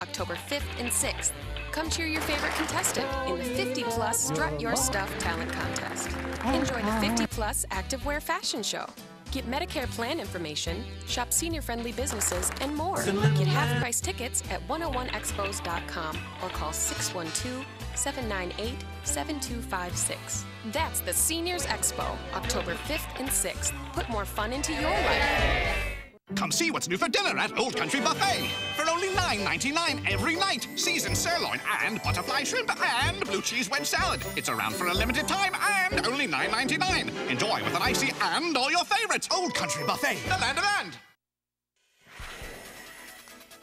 October 5th and 6th. Come cheer your favorite contestant in the 50-plus Strut Your Stuff Talent Contest. Enjoy the 50-plus Activewear Fashion Show. Get Medicare plan information, shop senior-friendly businesses, and more. Get half-price tickets at 101expos.com or call 612-798-7256. That's the Seniors Expo, October 5th and 6th. Put more fun into your life. Come see what's new for dinner at Old Country Buffet. For only $9.99 every night. Seasoned sirloin and butterfly shrimp and blue cheese wedge salad. It's around for a limited time and only $9.99. Enjoy with an icy and all your favorites. Old Country Buffet, the land of and.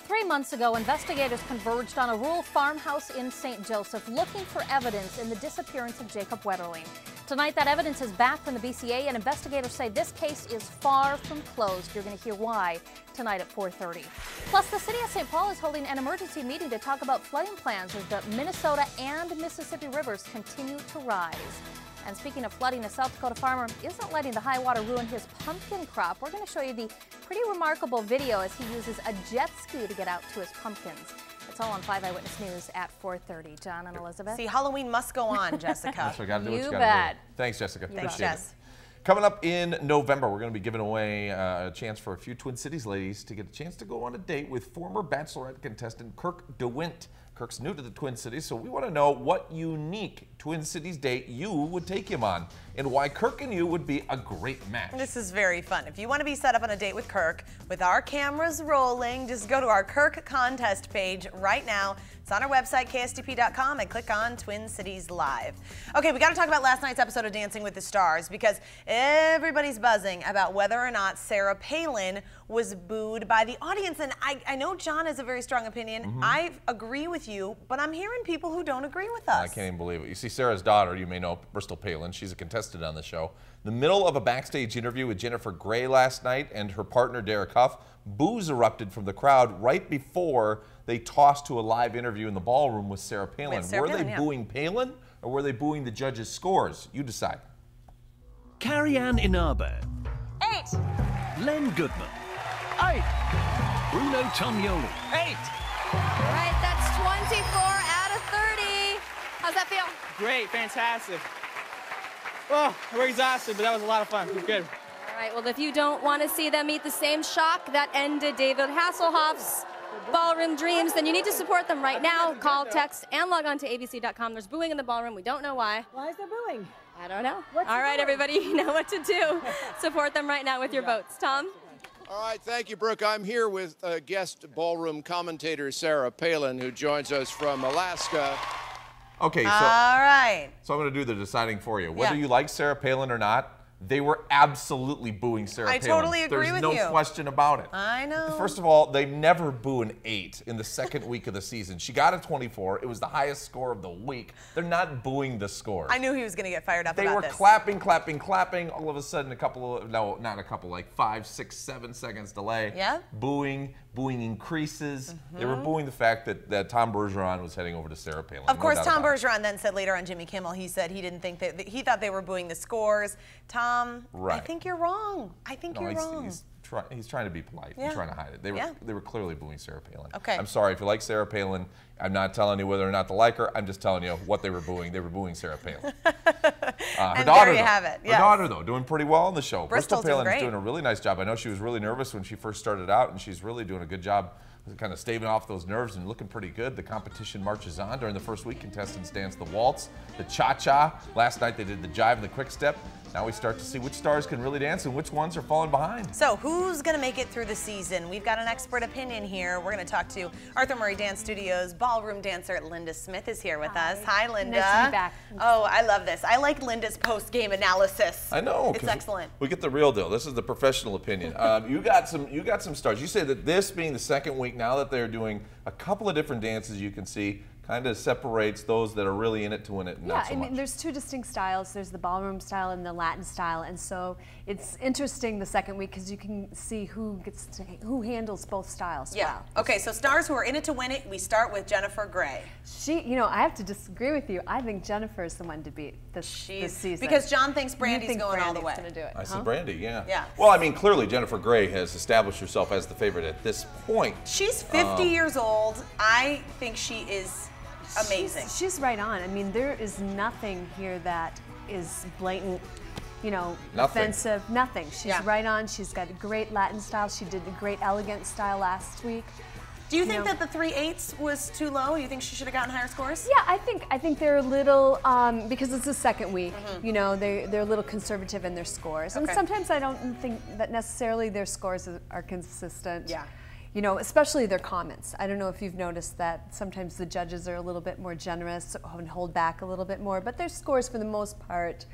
3 months ago, investigators converged on a rural farmhouse in St. Joseph looking for evidence in the disappearance of Jacob Wetterling. Tonight, that evidence is back from the BCA, and investigators say this case is far from closed. You're going to hear why tonight at 4:30. Plus, the city of St. Paul is holding an emergency meeting to talk about flooding plans as the Minnesota and Mississippi rivers continue to rise. And speaking of flooding, a South Dakota farmer isn't letting the high water ruin his pumpkin crop. We're going to show you the pretty remarkable video as he uses a jet ski to get out to his pumpkins. It's all on 5 Eyewitness News at 4:30. John and Elizabeth. See, Halloween must go on, Jessica. That's what we gotta do. You bet. Thanks, Jessica. Thanks, Appreciate Jess. it. Coming up in November, we're going to be giving away a chance for a few Twin Cities ladies to get a chance to go on a date with former Bachelorette contestant Kirk DeWint. Kirk's new to the Twin Cities, so we want to know what unique Twin Cities date you would take him on and why Kirk and you would be a great match. This is very fun. If you want to be set up on a date with Kirk with our cameras rolling, just go to our Kirk contest page right now. It's on our website, KSTP.com, and click on Twin Cities Live. Okay, we got to talk about last night's episode of Dancing with the Stars because everybody's buzzing about whether or not Sarah Palin was booed by the audience. And I know John has a very strong opinion. I agree with you, but I'm hearing people who don't agree with us. I can't even believe it. You see, Sarah's daughter, you may know, Bristol Palin, she's a contestant on the show. In the middle of a backstage interview with Jennifer Grey last night and her partner Derek Huff, boos erupted from the crowd right before they tossed to a live interview in the ballroom with Sarah Palin. Were they booing Palin or were they booing the judges' scores? You decide. Carrie-Anne Inaba. 8. Len Goodman. 8. Bruno Tognoli. 8. All right, that's 24 out of 30. How's that feel? Great, fantastic. Well, we're exhausted, but that was a lot of fun. It was good. All right, well, if you don't want to see them meet the same shock that ended David Hasselhoff's ballroom dreams, then you need to support them right now. Call, text, and log on to abc.com. There's booing in the ballroom. We don't know why. Why is there booing? I don't know. All right, everybody, you know what to do. Support them right now with your votes. Tom? All right, thank you, Brooke. I'm here with guest ballroom commentator Sarah Palin, who joins us from Alaska. Okay, so, all right. So I'm going to do the deciding for you. Whether you like Sarah Palin or not, they were absolutely booing Sarah Palin. I totally agree with you. There's no question about it. I know. First of all, they never boo an 8 in the second week of the season. She got a 24. It was the highest score of the week. They're not booing the scores. I knew he was going to get fired up about this. They were clapping, clapping, clapping. All of a sudden, a couple of, no, not a couple, like 5, 6, 7 seconds delay. Yeah. Booing increases. They were booing the fact that Tom Bergeron was heading over to Sarah Palin. Of course, Tom Bergeron then said later on Jimmy Kimmel, he said he didn't think that, he thought they were booing the scores. Tom, I think you're wrong. I think you're wrong. He's trying to be polite and trying to hide it. They were clearly booing Sarah Palin. Okay. I'm sorry if you like Sarah Palin. I'm not telling you whether or not to like her. I'm just telling you what they were booing. They were booing Sarah Palin. Her daughter, there you have it. Her daughter, though, doing pretty well on the show. Bristol Palin's doing a really nice job. I know she was really nervous when she first started out, and she's really doing a good job kind of staving off those nerves and looking pretty good. The competition marches on. During the first week, contestants danced the waltz, the cha-cha. Last night, they did the jive and the quick step. Now we start to see which stars can really dance and which ones are falling behind. So who's going to make it through the season? We've got an expert opinion here. We're going to talk to Arthur Murray Dance Studios ballroom dancer Linda Smith is here with us. Hi, Linda. Nice to be back. Oh, I love this. I like Linda's post-game analysis. I know. It's excellent. We get the real deal. This is the professional opinion. You got some stars. You say that this being the second week, now that they're doing a couple of different dances, you can see kind of separates those that are really in it to win it and not so I mean, much. there's two distinct styles. There's the ballroom style and the Latin style, and so it's interesting the second week because you can see who handles both styles well. Okay, so stars who are in it to win it. We start with Jennifer Grey. I have to disagree with you. I think Jennifer is the one to beat this season. Because John thinks Brandy's going all the way. Gonna do it, I see Brandy, yeah. Yeah. Well, I mean, clearly Jennifer Grey has established herself as the favorite at this point. She's 50 years old. I think she is amazing. She's right on. I mean, there is nothing here that is blatant, offensive. Nothing. She's right on. She's got a great Latin style. She did a great elegant style last week. Do you think that the 3/8 was too low? You think she should have gotten higher scores? Yeah, I think they're a little because it's the second week. They're a little conservative in their scores, and sometimes I don't think that necessarily their scores are consistent. Yeah. Especially their comments. I don't know if you've noticed that sometimes the judges are a little bit more generous and hold back a little bit more, but their scores for the most part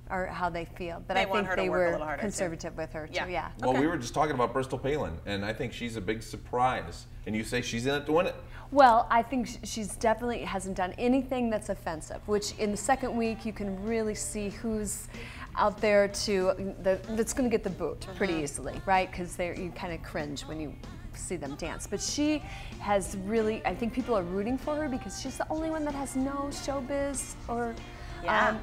are how they feel. But I think they were conservative with her too. Yeah. Well, we were just talking about Bristol Palin, and I think she's a big surprise. And you say she's in it to win it? Well, I think she's definitely hasn't done anything that's offensive, which in the second week you can really see who's out there that's going to get the boot pretty easily, right? Because you kind of cringe when you see them dance. But she has really, I think people are rooting for her because she's the only one that has no showbiz or experience.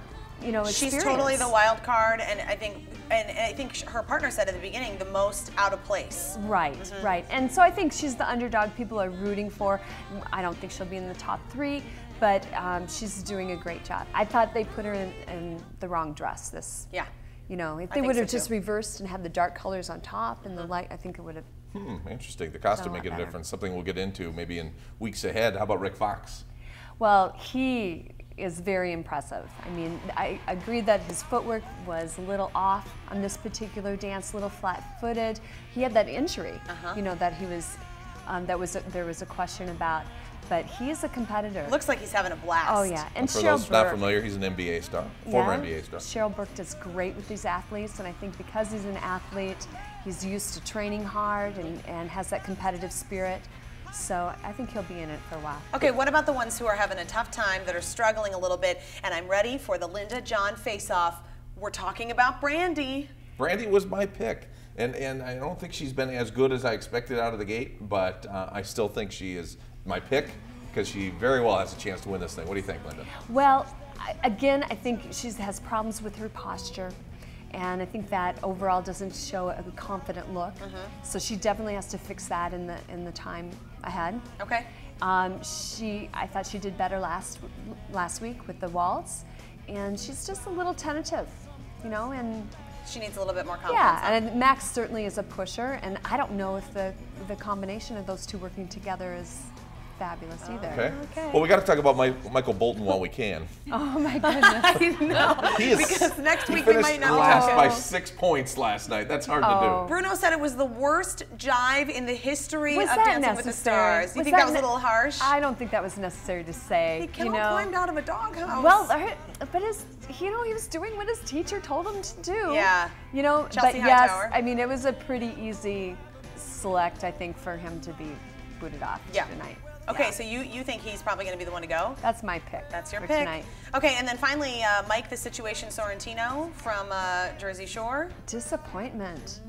She's totally the wild card, and I think her partner said at the beginning the most out of place. Right, right. And so I think she's the underdog people are rooting for. I don't think she'll be in the top 3, but she's doing a great job. I thought they put her in the wrong dress this. Yeah. If they would have just reversed and had the dark colors on top and the light, I think it would have. Interesting. The costume making a difference. Something we'll get into maybe in weeks ahead. How about Rick Fox? Well, he is very impressive. I mean, I agree that his footwork was a little off on this particular dance, a little flat-footed. He had that injury, that he was, there was a question about. But he is a competitor. Looks like he's having a blast. Oh yeah, and for those not familiar, he's an NBA star, former NBA star. Cheryl Burke does great with these athletes, and I think because he's an athlete, he's used to training hard and has that competitive spirit. So I think he'll be in it for a while. Okay, what about the ones who are having a tough time, that are struggling a little bit? And I'm ready for the Linda John face-off. We're talking about Brandy. Brandy was my pick. And I don't think she's been as good as I expected out of the gate, but I still think she is my pick because she very well has a chance to win this thing. What do you think, Linda? Well, again, I think she has problems with her posture, and I think that overall doesn't show a confident look. So she definitely has to fix that in the time ahead. Okay. I thought she did better last week with the waltz, and she's just a little tentative, and. She needs a little bit more confidence. Yeah, and Max certainly is a pusher, and I don't know if the combination of those two working together is fabulous either. Okay. Well, we got to talk about Michael Bolton while we can. Oh my goodness! I know. Because next week we might not be last by 6 points last night. That's hard to do. Bruno said it was the worst jive in the history of Dancing with the Stars. You think that was a little harsh? I don't think that was necessary to say. He climbed out of a doghouse. Well, but he was doing what his teacher told him to do. Yeah. Chelsea but yes, I mean, it was a pretty easy select, I think, for him to be booted off tonight. Okay, so you think he's probably going to be the one to go? That's my pick. That's your pick tonight. Okay, and then finally, Mike the Situation Sorrentino from Jersey Shore. Disappointment.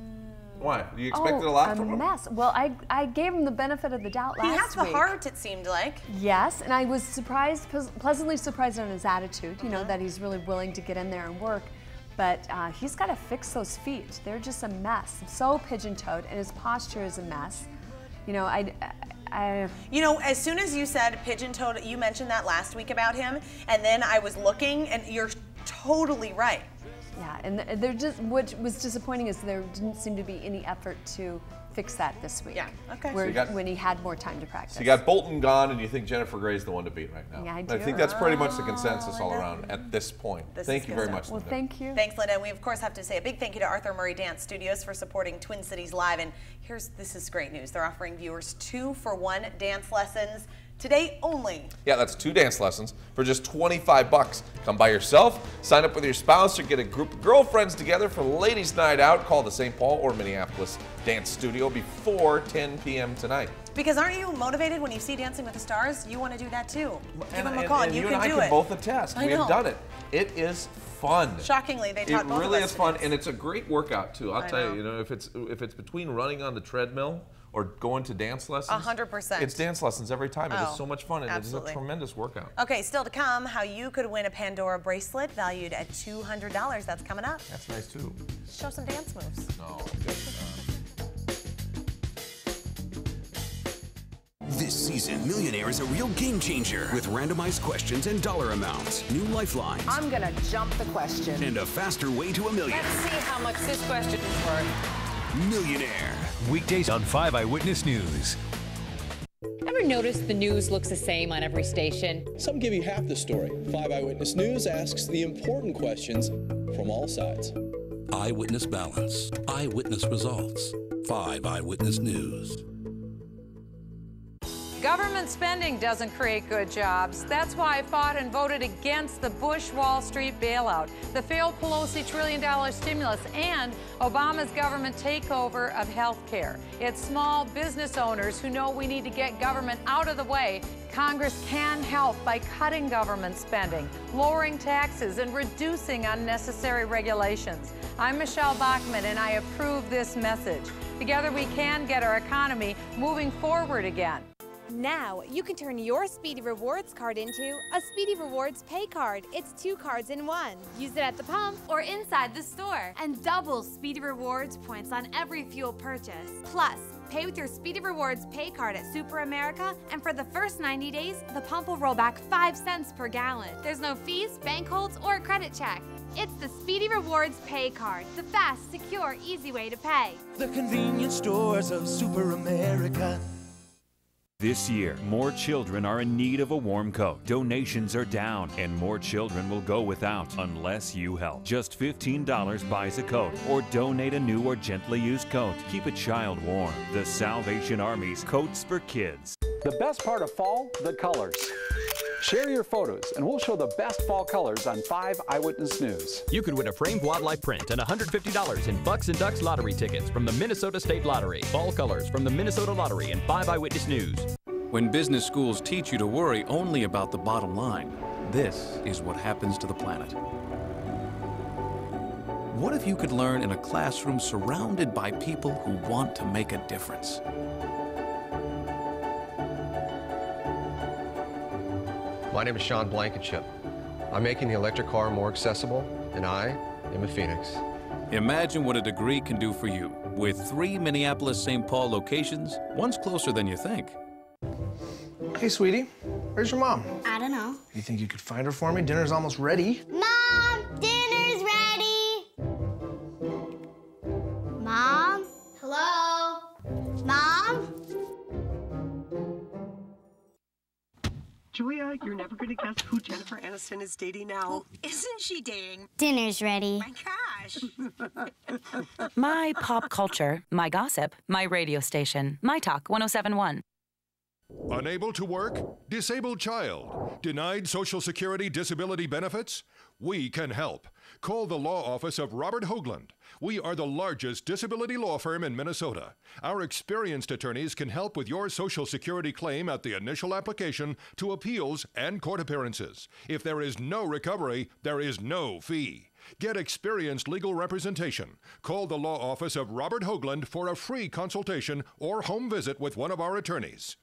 Why? You expected a lot from him? A mess. Well, I gave him the benefit of the doubt last week. He has the heart, it seemed like. Yes, and I was surprised, pleasantly surprised on his attitude, that he's really willing to get in there and work. But he's got to fix those feet. They're just a mess. So pigeon-toed, and his posture is a mess. As soon as you said pigeon-toed, you mentioned that last week about him, and then I was looking, and you're totally right. Yeah, and what was disappointing is there didn't seem to be any effort to fix that this week. Yeah, okay. When he had more time to practice. So you got Bolton gone, and you think Jennifer Grey's the one to beat right now. Yeah, I do. I think that's pretty much the consensus all around at this point. Thank you very much, Linda. Well, thank you. Thanks, Linda. And we, of course, have to say a big thank you to Arthur Murray Dance Studios for supporting Twin Cities Live. And this is great news. They're offering viewers 2-for-1 dance lessons. Today only. Yeah, that's 2 dance lessons for just $25. Come by yourself, sign up with your spouse, or get a group of girlfriends together for ladies' night out. Call the St. Paul or Minneapolis Dance Studio before 10 p.m. tonight. Because aren't you motivated when you see Dancing with the Stars? You want to do that too. Give them a call and you and can I do can it. both attest. We have done it. It is fun. Shockingly, they taught both of us. It really is fun, dance. and it's a great workout too. I'll tell you, if it's between running on the treadmill or going to dance lessons, 100%. It's dance lessons every time. It Oh, is so much fun, and absolutely. it is a tremendous workout. Okay, still to come, how you could win a Pandora bracelet valued at $200. That's coming up. That's nice too. Show some dance moves. No. This season, Millionaire is a real game changer with randomized questions and dollar amounts, new lifelines, I'm gonna jump the question. and a faster way to $1 million. Let's see how much this question is worth. Millionaire. Weekdays on 5 Eyewitness News. Ever notice the news looks the same on every station? Some give you half the story. 5 Eyewitness News asks the important questions from all sides. Eyewitness Balance. Eyewitness Results. 5 Eyewitness News. Government spending doesn't create good jobs. That's why I fought and voted against the Bush Wall Street bailout, the failed Pelosi $1 trillion stimulus, and Obama's government takeover of health care. It's small business owners who know we need to get government out of the way. Congress can help by cutting government spending, lowering taxes, and reducing unnecessary regulations. I'm Michelle Bachmann, and I approve this message. Together we can get our economy moving forward again. Now, you can turn your Speedy Rewards card into a Speedy Rewards Pay Card. It's 2 cards in one. Use it at the pump or inside the store. And double Speedy Rewards points on every fuel purchase. Plus, pay with your Speedy Rewards Pay Card at Super America, and for the first 90 days, the pump will roll back 5 cents per gallon. There's no fees, bank holds, or credit check. It's the Speedy Rewards Pay Card, the fast, secure, easy way to pay. The convenience stores of Super America. This year, more children are in need of a warm coat. Donations are down, and more children will go without unless you help. Just $15 buys a coat, or donate a new or gently used coat. Keep a child warm. The Salvation Army's Coats for Kids. The best part of fall, the colors. Share your photos, and we'll show the best fall colors on 5 Eyewitness News. You could win a framed wildlife print and $150 in Bucks and Ducks lottery tickets from the Minnesota State Lottery. Fall colors from the Minnesota Lottery and 5 Eyewitness News. When business schools teach you to worry only about the bottom line, this is what happens to the planet. What if you could learn in a classroom surrounded by people who want to make a difference? My name is Sean Blankenship. I'm making the electric car more accessible, and I am a Phoenix. Imagine what a degree can do for you. With 3 Minneapolis-St. Paul locations, one's closer than you think. Hey, sweetie, where's your mom? I don't know. You think you could find her for me? Dinner's almost ready. Mom, dinner's ready. Mom? Hello? Mom? Julia, you're never going to guess who Jennifer Aniston is dating now. Who isn't she dating? Dinner's ready. My gosh. My pop culture, my gossip, my radio station, My Talk 107.1. Unable to work? Disabled child? Denied Social Security disability benefits? We can help. Call the law office of Robert Hoagland. We are the largest disability law firm in Minnesota. Our experienced attorneys can help with your Social Security claim at the initial application to appeals and court appearances. If there is no recovery, there is no fee. Get experienced legal representation. Call the law office of Robert Hoagland for a free consultation or home visit with one of our attorneys.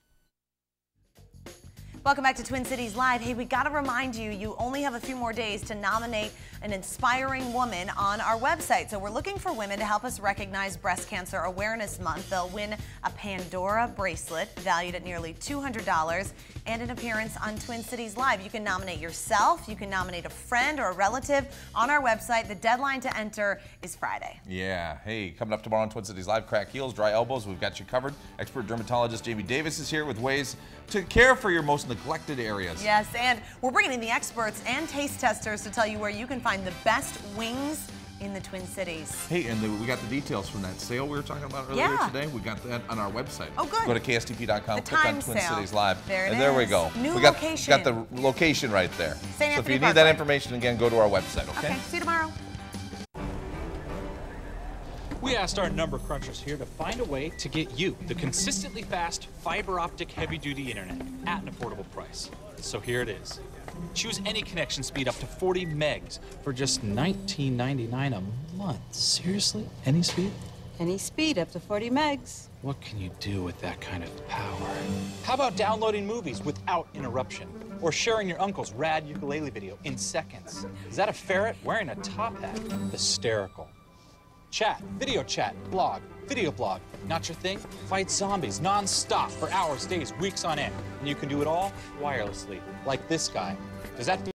Welcome back to Twin Cities Live. Hey, we got to remind you, you only have a few more days to nominate an inspiring woman on our website. So we're looking for women to help us recognize Breast Cancer Awareness Month. They'll win a Pandora bracelet valued at nearly $200 and an appearance on Twin Cities Live. You can nominate yourself, you can nominate a friend or a relative on our website. The deadline to enter is Friday. Yeah. Hey, coming up tomorrow on Twin Cities Live, crack heels, dry elbows, we've got you covered. Expert dermatologist Jamie Davis is here with ways to care for your most neglected areas. Yes, and we're bringing in the experts and taste testers to tell you where you can find the best wings in the Twin Cities. Hey, and we got the details from that sale we were talking about earlier today. We got that on our website. Oh, good. Go to KSTP.com, click on Twin Cities Live. There it and there we is. go. New we got, location. Got the location right there. St. So if Anthony you need Parkway. that information, again, go to our website, okay? Okay, see you tomorrow. We asked our number crunchers here to find a way to get you the consistently fast fiber optic heavy duty internet at an affordable price. So here it is. Choose any connection speed up to 40 megs for just $19.99 a month. Seriously? Any speed? Any speed up to 40 megs. What can you do with that kind of power? How about downloading movies without interruption? Or sharing your uncle's rad ukulele video in seconds? Is that a ferret wearing a top hat? Hysterical. Chat, blog, video blog. Not your thing? Fight zombies non-stop for hours, days, weeks on end. And you can do it all wirelessly, like this guy. Does that